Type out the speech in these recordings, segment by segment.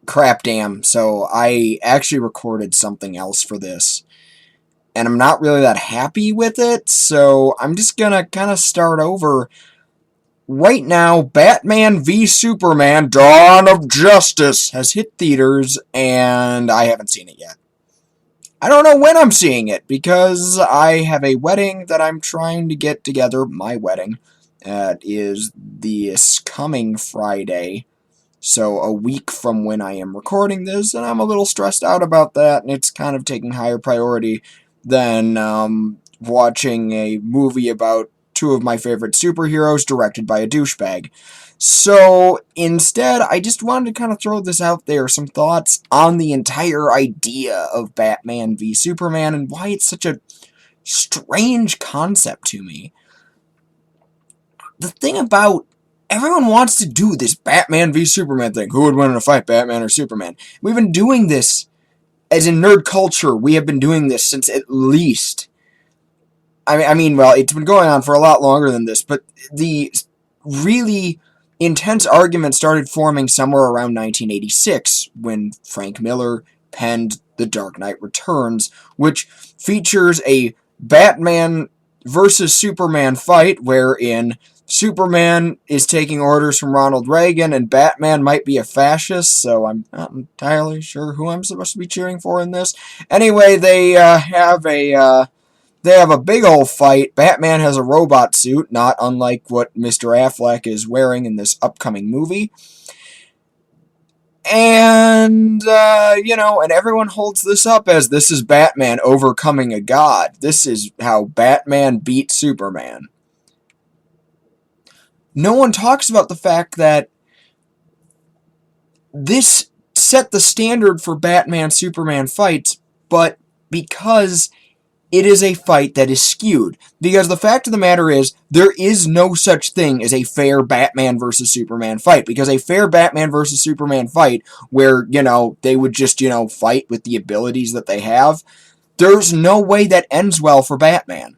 crap damn, so I actually recorded something else for this. And I'm not really that happy with it, so I'm just gonna kind of start over. Right now, Batman v Superman Dawn of Justice has hit theaters, and I haven't seen it yet. I don't know when I'm seeing it, because I have a wedding that I'm trying to get together, my wedding. It is this coming Friday, so a week from when I am recording this, and I'm a little stressed out about that, and it's kind of taking higher priority than watching a movie about two of my favorite superheroes directed by a douchebag. So instead, I just wanted to kind of throw this out there, some thoughts on the entire idea of Batman v Superman and why it's such a strange concept to me. The thing about everyone wants to do this Batman v Superman thing. Who would win in a fight, Batman or Superman? We've been doing this, as in nerd culture, we have been doing this since at least... well, it's been going on for a lot longer than this, but the really intense argument started forming somewhere around 1986, when Frank Miller penned The Dark Knight Returns, which features a Batman versus Superman fight, wherein Superman is taking orders from Ronald Reagan, and Batman might be a fascist, so I'm not entirely sure who I'm supposed to be cheering for in this. Anyway, they have a big old fight. Batman has a robot suit, not unlike what Mr. Affleck is wearing in this upcoming movie. And, and everyone holds this up as this is Batman overcoming a god. This is how Batman beat Superman. No one talks about the fact that this set the standard for Batman-Superman fights, but because it is a fight that is skewed. Because the fact of the matter is, there is no such thing as a fair Batman versus Superman fight. Because a fair Batman versus Superman fight, where, they would just, fight with the abilities that they have, there's no way that ends well for Batman.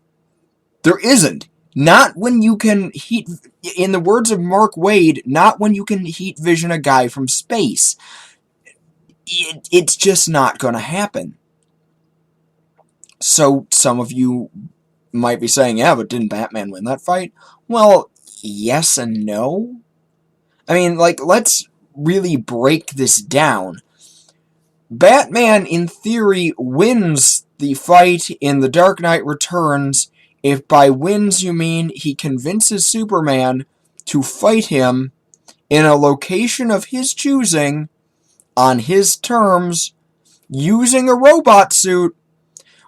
There isn't. Not when you can heat, in the words of Mark Waid, not when you can heat vision a guy from space. It's just not going to happen. So some of you might be saying, yeah, but didn't Batman win that fight? Well, yes and no. Let's really break this down. Batman, in theory, wins the fight in The Dark Knight Returns if by wins you mean he convinces Superman to fight him in a location of his choosing, on his terms, using a robot suit,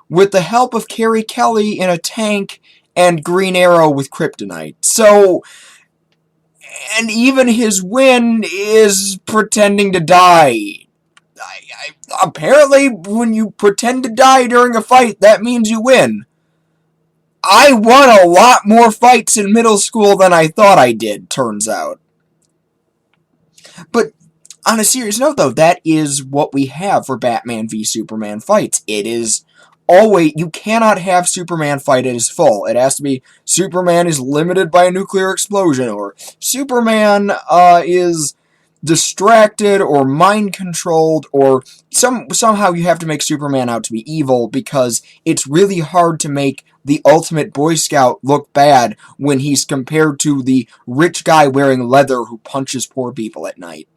with the help of Carrie Kelly in a tank and Green Arrow with kryptonite. So, and even his win is pretending to die. Apparently, when you pretend to die during a fight, that means you win. I won a lot more fights in middle school than I thought I did, turns out. But on a serious note, though, that is what we have for Batman v Superman fights. It is always, you cannot have Superman fight at his full. It has to be Superman is limited by a nuclear explosion, or Superman is distracted or mind controlled, or somehow you have to make Superman out to be evil, because it's really hard to make the ultimate Boy Scout look bad when he's compared to the rich guy wearing leather who punches poor people at night.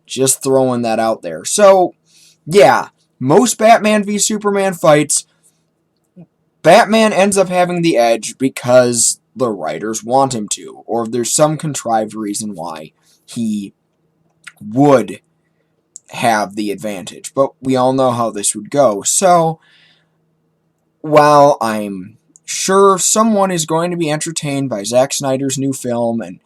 Just throwing that out there. So, yeah, most Batman v Superman fights, Batman ends up having the edge because the writers want him to, or there's some contrived reason why he would have the advantage. But we all know how this would go. So, while I'm sure someone is going to be entertained by Zack Snyder's new film, and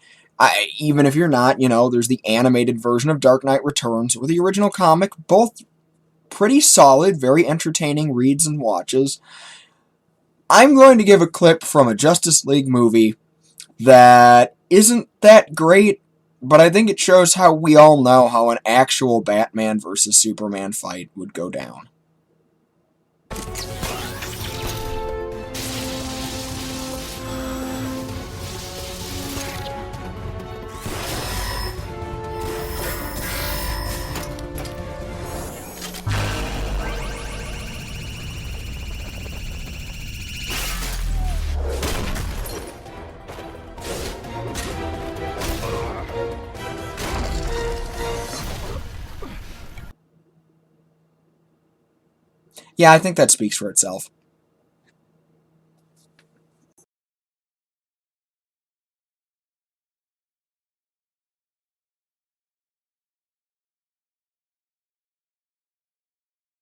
even if you're not, there's the animated version of Dark Knight Returns, or the original comic, both pretty solid, very entertaining reads and watches. I'm going to give a clip from a Justice League movie that isn't that great, but I think it shows how we all know how an actual Batman versus Superman fight would go down. Yeah, I think that speaks for itself.